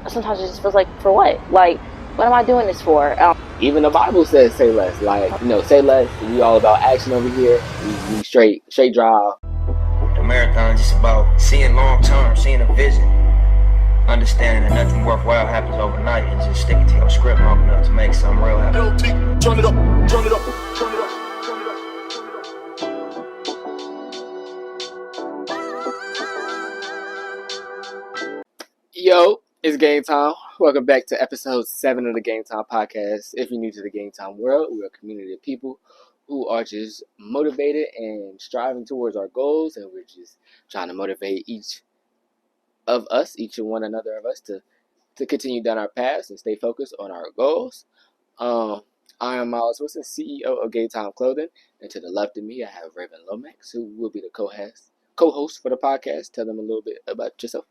sometimes it just feels like, for what? Like, what am I doing this for? Even the Bible says say less. Like, say less. We all about action over here. We straight drive. The marathon is just about seeing long term, seeing a vision, understanding that nothing worthwhile happens overnight, and just sticking to your script long enough to make something real happen. Turn it up, turn it up, turn it up. Yo, it's Game Time. Welcome back to episode 7 of the Game Time podcast. If you're new to the Game Time world, we're a community of people who are just motivated and striving towards our goals, and we're just trying to motivate each and one another of us to continue down our paths and stay focused on our goals. I am Miles Wilson, CEO of GameTime Clothing, and to the left of me, I have Raven Lomax, who will be the co-host for the podcast. Tell them a little bit about yourself.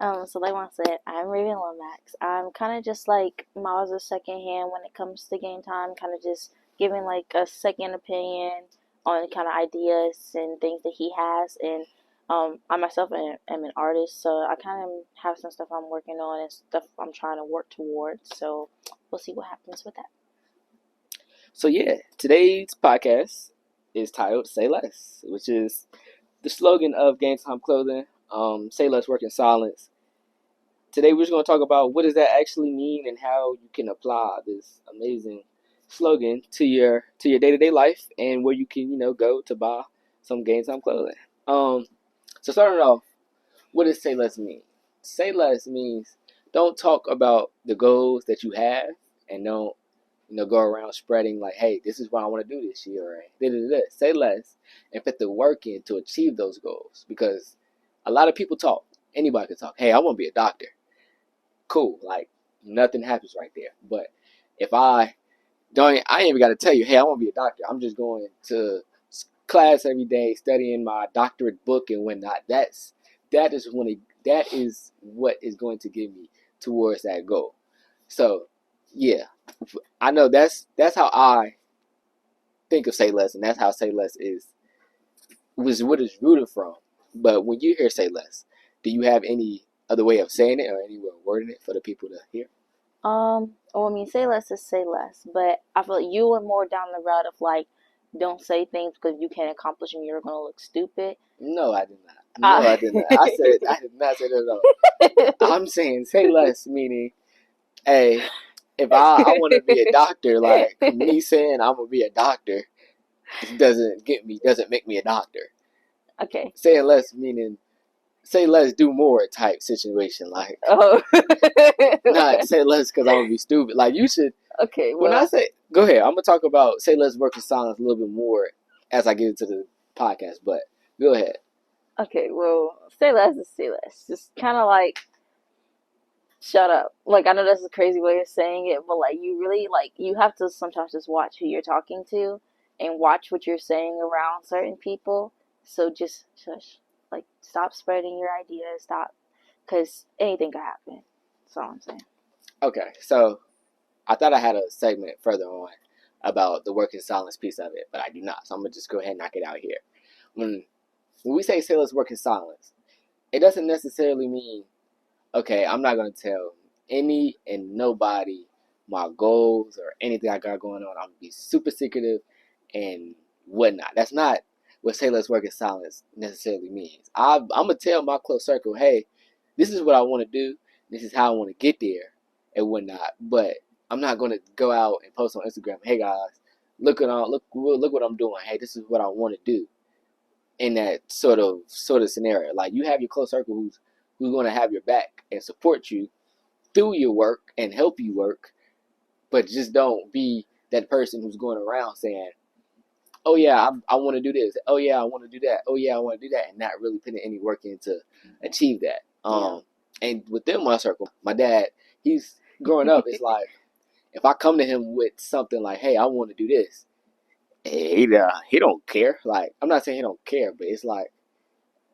So like I said, I'm Raven Lomax. I'm kind of just like Miles' second hand when it comes to game time, kind of just giving like a second opinion on kind of ideas and things that he has. And I myself am an artist, so I kind of have some stuff I'm working on and stuff I'm trying to work towards. So we'll see what happens with that. So yeah, today's podcast is titled Say Less, which is the slogan of Game Time Clothing. Say less, work in silence. Today we're just going to talk about what does that actually mean and how you can apply this amazing slogan to your day-to-day life and where you can, go to buy some Game Time clothing. So starting off, what does say less mean? Say less means don't talk about the goals that you have and don't go around spreading like, hey, this is what I want to do this year. Or say less and put the work in to achieve those goals, because a lot of people talk. Anybody can talk. Hey, I want to be a doctor. Cool. Like, nothing happens right there. But if I ain't even got to tell you, hey, I want to be a doctor. I'm just going to class every day, studying my doctorate book and whatnot. That is what is going to get me towards that goal. So, yeah, I know that's how I think of say less, and that's how say less was what it's rooted from. But when you hear say less, do you have any other way of saying it or any way of wording it for the people to hear? Say less is say less, but I feel like you went more down the route of like, don't say things because you can't accomplish them, you're gonna look stupid. No, I did not. I did not. I did not say that at all. I'm saying say less, meaning, hey, if I want to be a doctor, like me saying I'm gonna be a doctor doesn't make me a doctor. Okay. Saying less meaning say less, do more type situation. Like, not say less because I'm gonna be stupid. Like, you should. Okay. Well, when I say, go ahead. I'm gonna talk about say less, work in silence a little bit more as I get into the podcast. But go ahead. Okay. Well, say less is say less. Just kind of like shut up. Like, I know that's a crazy way of saying it, but like you really you have to sometimes just watch who you're talking to and watch what you're saying around certain people. So just shush. Like, stop spreading your ideas. Stop, because anything could happen. That's all I'm saying. Okay, so I thought I had a segment further on about the work in silence piece of it, but I do not. So I'm gonna just go ahead and knock it out here. When we say let's work in silence, it doesn't necessarily mean, okay, I'm not gonna tell any and nobody my goals or anything I got going on. I'm gonna be super secretive and whatnot. That's not what say let's work in silence necessarily means. I'm gonna tell my close circle, hey, this is what I want to do. This is how I want to get there and whatnot. But I'm not gonna go out and post on Instagram, hey guys, look what I'm doing. Hey, this is what I want to do. In that sort of scenario, like, you have your close circle who's gonna have your back and support you through your work and help you work, but just don't be that person who's going around saying, oh yeah, I want to do this. Oh yeah, I want to do that. Oh yeah, I want to do that, and not really putting any work in to achieve that. And within my circle, my dad, he's growing up. It's like, if I come to him with something like, hey, I want to do this, he don't care. Like, I'm not saying he don't care, but it's like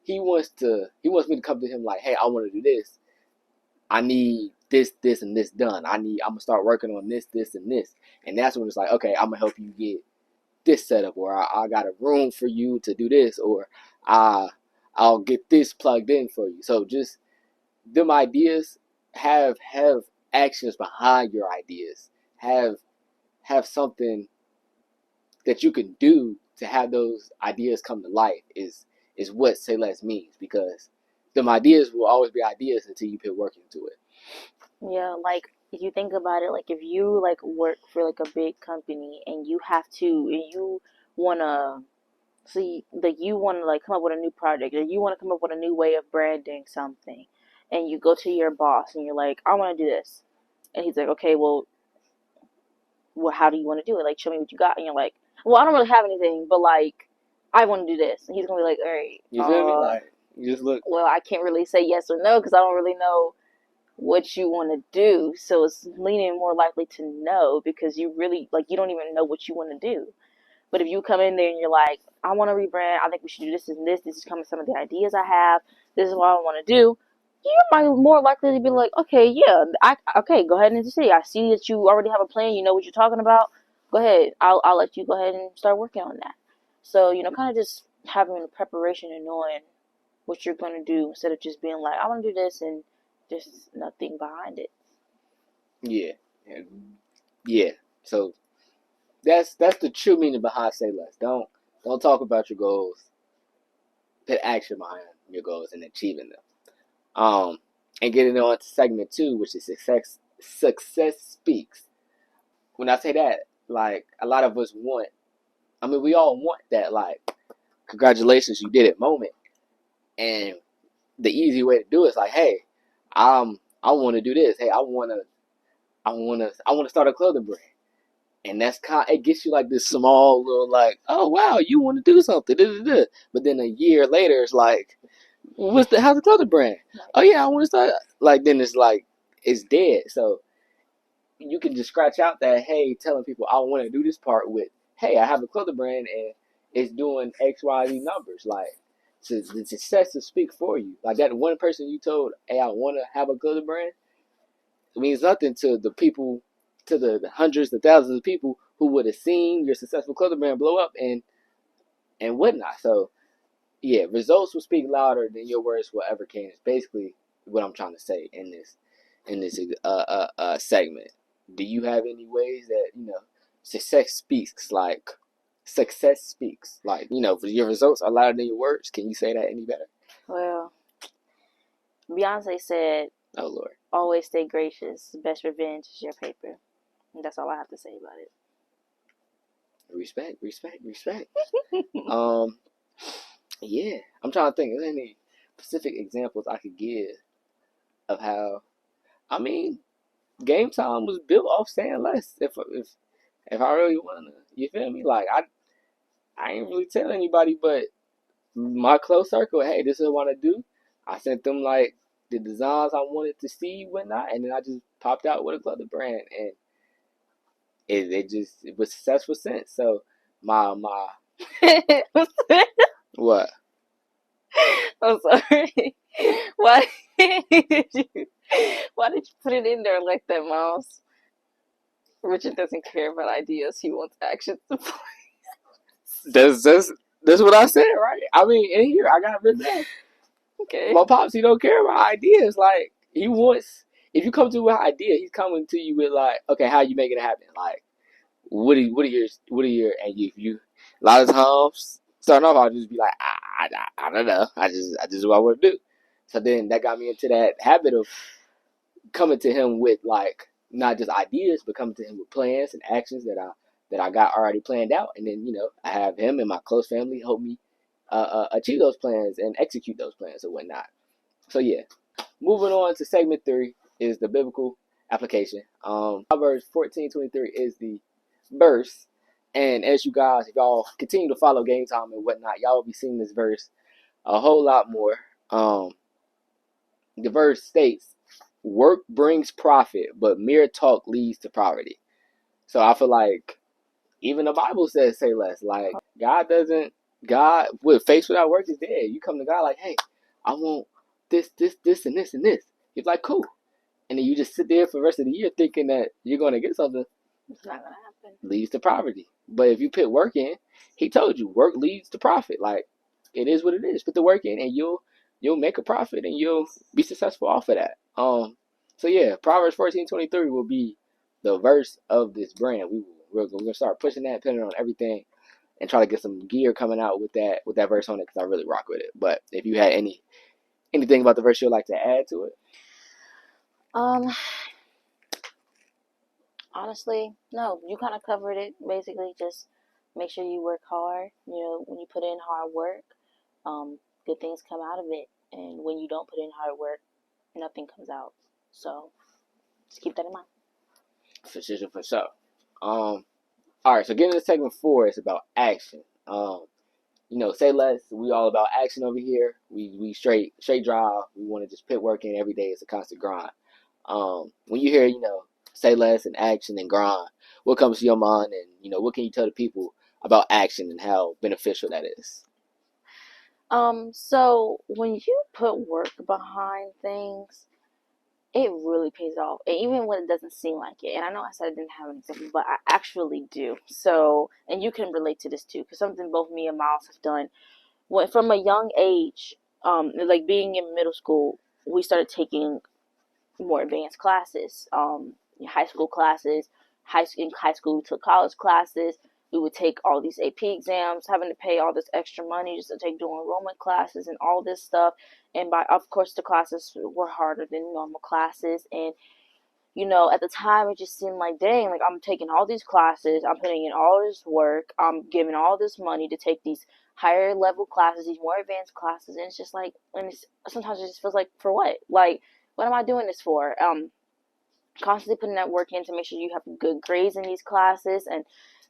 he wants me to come to him like, hey, I want to do this. I need this, and this done. I'm gonna start working on this, and this, and that's when it's like, okay, I'm gonna help you get this setup, or I got a room for you to do this, or I'll get this plugged in for you. So just them ideas have actions behind your ideas. Have something that you can do to have those ideas come to life is what Say Less means, because them ideas will always be ideas until you put work into it. Yeah, like if you think about it, like if you like work for like a big company and you have to and you wanna see like you wanna like come up with a new project or you wanna come up with a new way of branding something and you go to your boss and you're like, I wanna do this. And he's like, okay, well, how do you want to do it? Like, show me what you got. And you're like, well, I don't really have anything, but like, I want to do this. And he's gonna be like, all right, You feel me? Like, you just look. well, I can't really say yes or no because I don't really know what you want to do. So it's leaning more likely to no because you really like you don't even know what you want to do. But if you come in there and you're like, I want to rebrand, I think we should do this and this. This is some of the ideas I have. This is what I want to do. You might more likely to be like, okay, yeah, okay, go ahead and see. I see that you already have a plan. You know what you're talking about. Go ahead. I'll let you go ahead and start working on that. So kind of just having the preparation and knowing what you're going to do instead of just being like, I want to do this and just nothing behind it. Yeah. Yeah. So that's the true meaning behind Say Less. Don't talk about your goals. Put action behind your goals and achieving them. And getting on to segment 2, which is success speaks. When I say that, like a lot of us want, I mean, we all want that, like, congratulations, you did it moment. And the easy way to do it is like, hey, I want to do this. Hey, I want to start a clothing brand. And that's it gets you like this small little like, oh wow, you want to do something. Da, da, da. But then a year later, it's like, how's the clothing brand? Oh yeah, I want to start. Like then it's like it's dead. So you can just scratch out that, hey, telling people I want to do this part with, hey, I have a clothing brand and it's doing X, Y, Z numbers. Like, so the success will speak for you. Like that one person you told, hey, I want to have a clothing brand, it means nothing to the people, to the hundreds of thousands of people who would have seen your successful clothing brand blow up and whatnot. So yeah, results will speak louder than your words will ever can. It's basically what I'm trying to say in this segment. Do you have any ways that success speaks? Like success speaks. Like your results are louder than your words. Can you say that any better? Well, Beyonce said, "Oh Lord, always stay gracious. The best revenge is your paper." And that's all I have to say about it. Respect. Yeah, I'm trying to think. Is there any specific examples I could give of how? I mean, GameTime was built off saying less. If I really wanna, you feel me? Like I ain't really tell anybody, but my close circle. Hey, this is what I want to do. I sent them like the designs I wanted to see, whatnot, and then I just popped out with a clothing brand, and it was successful since. So my what? I'm sorry. Why did you why did you put it in there like that, Miles? Richard doesn't care about ideas, he wants action. That's what I said, right? I mean, in here I got written down. Okay. My pops, he don't care about ideas. Like he wants, if you come to an idea, he's coming to you with like, okay, how you make it happen? Like, what are your, and you a lot of times starting off, I'll just be like, I don't know, I just what I want to do. So then that got me into that habit of coming to him with like not just ideas, but coming to him with plans and actions that I got already planned out, and then I have him and my close family help me achieve those plans and execute those plans and whatnot. So yeah, moving on to segment 3 is the biblical application. Proverbs 14:23 is the verse, and as you guys, if y'all continue to follow GameTime and whatnot, y'all will be seeing this verse a whole lot more. The verse states, "Work brings profit, but mere talk leads to poverty." So I feel like even the Bible says, "Say less." Like God with faith without work is dead. You come to God like, "Hey, I want this, and this, and this." He's like, "Cool," and then you just sit there for the rest of the year thinking that you're going to get something. It's not gonna happen. Leads to poverty. But if you put work in, he told you work leads to profit. Like it is what it is. Put the work in, and you'll make a profit, and you'll be successful off of that. So yeah, Proverbs 14:23 will be the verse of this brand. We're gonna start pushing that, putting it on everything, and try to get some gear coming out with that verse on it because I really rock with it. But if you had anything about the verse you'd like to add to it, Um, Honestly, no, you kind of covered it. Basically, just make sure you work hard. When you put in hard work, good things come out of it. And when you don't put in hard work, nothing comes out. So just keep that in mind. for sure. All right, so getting into segment 4 is about action. Say less. We all about action over here. We straight drive. We want to just put work in every day. It's a constant grind. When you hear say less and action and grind, what comes to your mind, and what can you tell the people about action and how beneficial that is? So when you put work behind things, it really pays off. And even when it doesn't seem like it. And I know I said I didn't have an example, but I actually do. So, and you can relate to this too, because something both me and Miles have done. From a young age, like being in middle school, we started taking more advanced classes, high school classes. In high school, we took college classes. We would take all these AP exams, having to pay all this extra money just to take dual enrollment classes and all this stuff. And of course, the classes were harder than normal classes. And at the time, it just seemed like, dang, like I'm taking all these classes, I'm putting in all this work, I'm giving all this money to take these higher level classes, these more advanced classes, and it's just like, sometimes it just feels like, for what? Like, what am I doing this for? Constantly putting that work in to make sure you have good grades in these classes and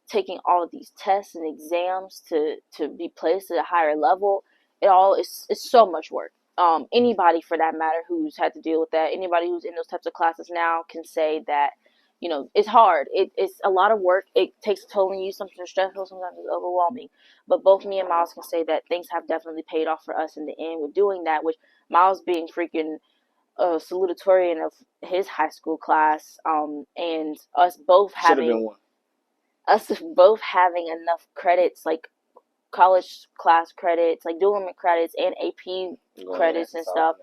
taking all of these tests and exams to be placed at a higher level. It's so much work. Anybody for that matter who's had to deal with that, anybody who's in those types of classes now can say that, it's hard. It's a lot of work. It takes a toll on you. Sometimes it's stressful, sometimes it's overwhelming. But both me and Miles can say that things have definitely paid off for us in the end with doing that, which Miles being freaking salutatorian of his high school class, and Should have been one. us both having enough credits, like college class credits, like dual enrollment credits and AP credits and stuff,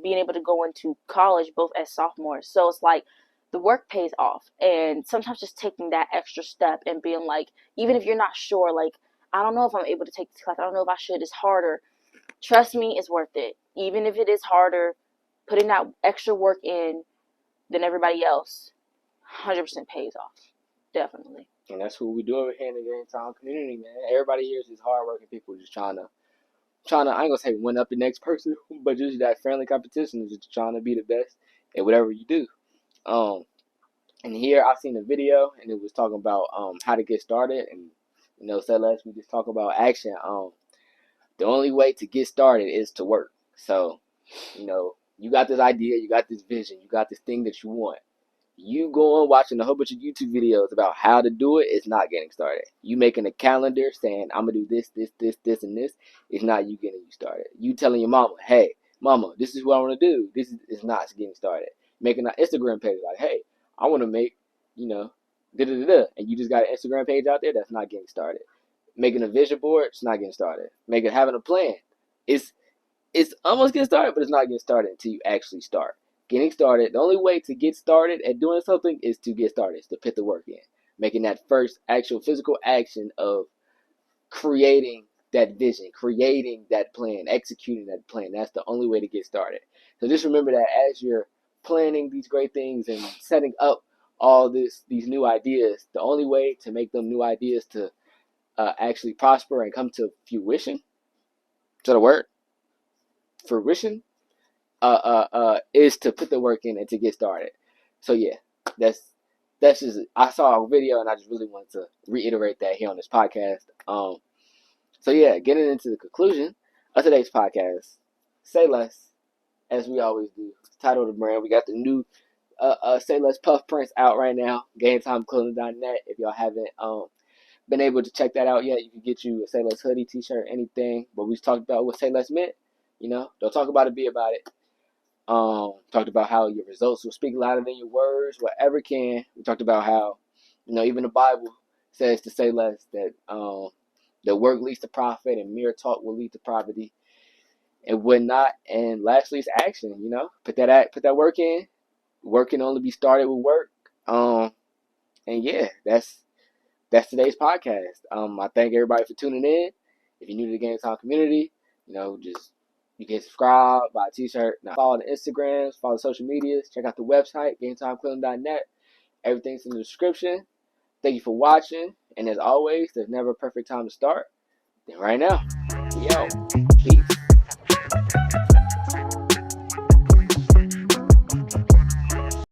being able to go into college both as sophomores. So it's like the work pays off, and sometimes just taking that extra step and being like, even if you're not sure, like, I don't know if I'm able to take this class, I don't know if I should, it's harder. Trust me, it's worth it. Even if it is harder, putting that extra work in than everybody else, 100% pays off. Definitely. And that's what we do over here in the GameTime community, man. Everybody here is just hardworking people just trying to, I ain't gonna say win up the next person, but just that friendly competition is just trying to be the best at whatever you do. And here I seen a video and it was talking about how to get started, and say less, we just talk about action. The only way to get started is to work. So, you got this idea, you got this vision, you got this thing that you want. You going watching a whole bunch of YouTube videos about how to do it is not getting started. You making a calendar saying, I'm going to do this, and this is not you getting you started. You telling your mama, hey, mama, this is what I want to do. This is not getting started. Making an Instagram page like, hey, I want to make, da-da-da-da. And you just got an Instagram page out there, that's not getting started. Making a vision board, it's not getting started. Having a plan, it's almost getting started, but it's not getting started until you actually start. Getting started, the only way to get started at doing something is to get started, is to put the work in. Making that first actual physical action of creating that vision, creating that plan, executing that plan. That's the only way to get started. So just remember that as you're planning these great things and setting up all these new ideas, the only way to make them new ideas to actually prosper and come to fruition, is that a word? Fruition? Is to put the work in and to get started. So yeah, that's just, I saw a video and I just really wanted to reiterate that here on this podcast. So yeah, getting into the conclusion of today's podcast, say less, as we always do. Title of the brand. We got the new Say Less Puff prints out right now. GameTimeClothing.net. If y'all haven't been able to check that out yet, you can get you a Say Less hoodie, t-shirt, anything. But we talked about what Say Less meant. Don't talk about it, be about it. Talked about how your results will speak louder than your words, whatever can. We talked about how, even the Bible says to say less, that the work leads to profit and mere talk will lead to poverty. and whatnot. And lastly, it's action. Put that work in. Work can only be started with work. And yeah, that's today's podcast. I thank everybody for tuning in. If you're new to the Game Time community, just you can subscribe, buy a t-shirt, now follow the Instagrams, follow the social medias, check out the website, GameTimeCleveland.net. Everything's in the description. Thank you for watching, and as always, there's never a perfect time to start than right now. We out. Peace.